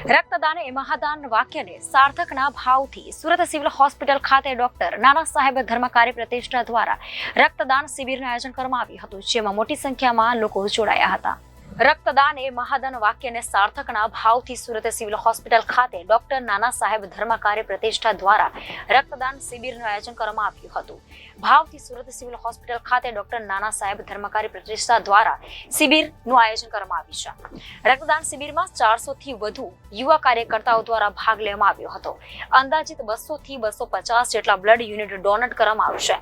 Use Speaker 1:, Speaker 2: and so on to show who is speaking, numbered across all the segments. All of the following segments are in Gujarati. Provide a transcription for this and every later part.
Speaker 1: રક્તદાન એ મહાદાન વાક્યને સાર્થકના ભાવથી સુરત સિવિલ હોસ્પિટલ ખાતે ડોક્ટર નાના સાહેબ ધર્મકારી પ્રતિષ્ઠા દ્વારા રક્તદાન શિબિરનું આયોજન કરવામાં આવ્યું હતું, જેમાં મોટી સંખ્યામાં લોકો જોડાયા હતા. રક્તદાન એ મહાદાન વાક્યને સાર્થકના ભાવથી સુરત સિવિલ હોસ્પિટલ ખાતે ડોક્ટર નાના સાહેબ ધર્મકારી પ્રતિષ્ઠા દ્વારા રક્તદાન શિબિરનું આયોજન કરવામાં આવ્યું હતું. ભાવથી સુરત સિવિલ હોસ્પિટલ ખાતે ડોક્ટર નાના સાહેબ ધર્મકારી પ્રતિષ્ઠા દ્વારા શિબિરનું આયોજન કરવામાં આવ્યું છે. રક્તદાન શિબિરમાં 400 થી વધુ યુવા કાર્યકર્તાઓ દ્વારા ભાગ લેવામાં આવ્યો હતો. અંદાજિત 200 થી 250 જેટલા બ્લડ યુનિટ ડોનેટ કરવામાં આવશે.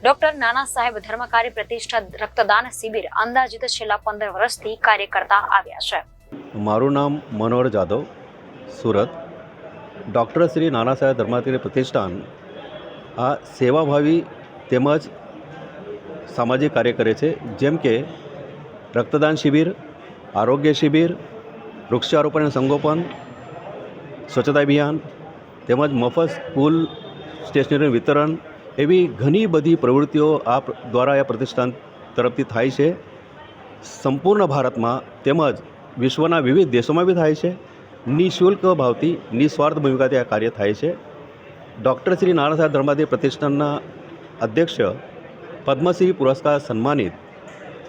Speaker 1: ડોક્ટર નાના સાહેબ ધર્મકારી પ્રતિષ્ઠા રક્તદાન શિબિર અંદાજિત છેલ્લા 15 વર્ષથી કાર્ય કરતા આવ્યા છે.
Speaker 2: મારું નામ મનોહર જાદવ, સુરત. ડૉક્ટર શ્રી નાના સાહેબ ધર્મકારી પ્રતિષ્ઠાન આ સેવાભાવી તેમજ સામાજિક કાર્ય કરે છે, જેમ કે રક્તદાન શિબિર, આરોગ્ય શિબિર, વૃક્ષારોપણ અને સંગોપન, સ્વચ્છતા અભિયાન તેમજ મફત સ્કૂલ સ્ટેશનરી વિતરણ એવી ઘણી બધી પ્રવૃત્તિઓ આ દ્વારા આ પ્રતિષ્ઠાન તરફથી થાય છે. સંપૂર્ણ ભારતમાં તેમજ વિશ્વના વિવિધ દેશોમાં બી થાય છે. નિઃશુલ્ક ભાવથી નિસ્વાર્થ ભૂમિકાથી આ કાર્ય થાય છે. ડૉક્ટર શ્રી નાના સાહેબ ધર્મકારી પ્રતિષ્ઠાનના અધ્યક્ષ, પદ્મશ્રી પુરસ્કાર સન્માનિત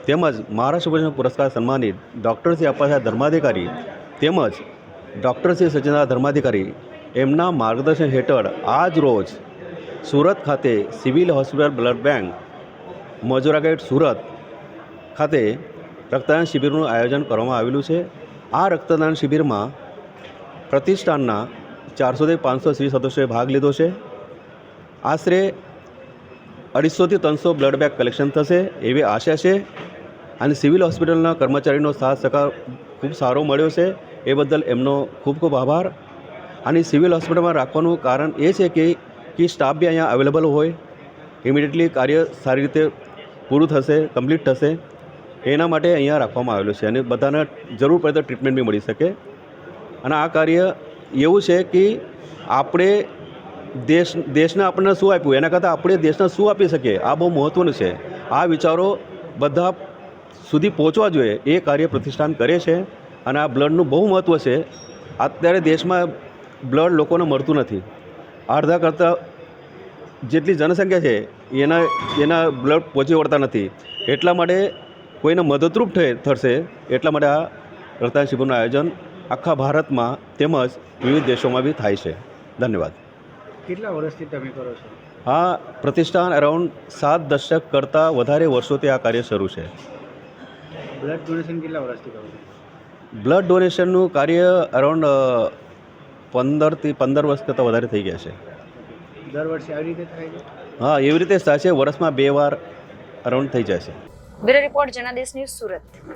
Speaker 2: તેમજ મહારાષ્ટ્ર ભૂષણ પુરસ્કાર સન્માનિત ડૉક્ટર શ્રી અપ્પા સાહેબ ધર્માધિકારી તેમજ ડૉક્ટર શ્રી સચિદાનંદ ધર્માધિકારી એમના માર્ગદર્શન હેઠળ આજ રોજ સુરત ખાતે civil hospital blood bank Majura gate Surat ખાતે રક્તદાન શિબિરનું આયોજન કરવામાં આવેલું છે. આ રક્તદાન શિબિરમાં પ્રતિષ્ઠાનના 400 થી 500 શ્રી સદસ્યોએ ભાગ લીધો છે. આશરે 250 થી 300 બ્લડ બેગ કલેક્શન થશે એવી આશા છે. અને સિવિલ હોસ્પિટલના કર્મચારીનો સાથ સહકાર ખૂબ સારો મળ્યો છે, એ બદલ એમનો ખૂબ ખૂબ આભાર. અને સિવિલ હોસ્પિટલમાં રાખવાનું કારણ એ છે કે સ્ટાફ બી અહીંયા અવેલેબલ હોય, ઇમિડિયેટલી કાર્ય સારી રીતે પૂરું થશે, કમ્પ્લીટ થશે, એના માટે અહીંયા રાખવામાં આવેલું છે. અને બધાને જરૂર પડે તો ટ્રીટમેન્ટ બી મળી શકે. અને આ કાર્ય એવું છે કે આપણે દેશને આપણને શું આપ્યું એના કરતાં આપણે દેશને શું આપી શકીએ, આ બહુ મહત્ત્વનું છે. આ વિચારો બધા સુધી પહોંચવા જોઈએ, એ કાર્ય પ્રતિષ્ઠાન કરે છે. અને આ બ્લડનું બહુ મહત્ત્વ છે. અત્યારે દેશમાં બ્લડ લોકોને મળતું નથી. અડધા કરતાં જેટલી જનસંખ્યા છે એના બ્લડ પહોંચી વળતા નથી. એટલા માટે કોઈને મદદરૂપ થશે, એટલા માટે આ રક્તદાન શિબિરનું આયોજન આખા ભારતમાં તેમજ વિવિધ દેશોમાં બી થાય છે. ધન્યવાદ.
Speaker 3: કેટલા વર્ષથી તમે કરો છો?
Speaker 2: આ પ્રતિષ્ઠાન અરાઉન્ડ 7 દશક કરતાં વધારે વર્ષોથી આ કાર્ય શરૂ છે.
Speaker 3: બ્લડ ડોનેશન કેટલા વર્ષથી કરો છો?
Speaker 2: બ્લડ ડોનેશનનું કાર્ય અરાઉન્ડ 15 વર્ષ કરતાં વધારે થઈ ગયા છે.
Speaker 3: દર વર્ષે આવી રીતે થાય છે?
Speaker 2: હા, એવી રીતે થાય છે. વર્ષમાં 2 વાર અરાઉન્ડ થઈ જાય છે.
Speaker 1: Bureau report Janadesh news, Surat.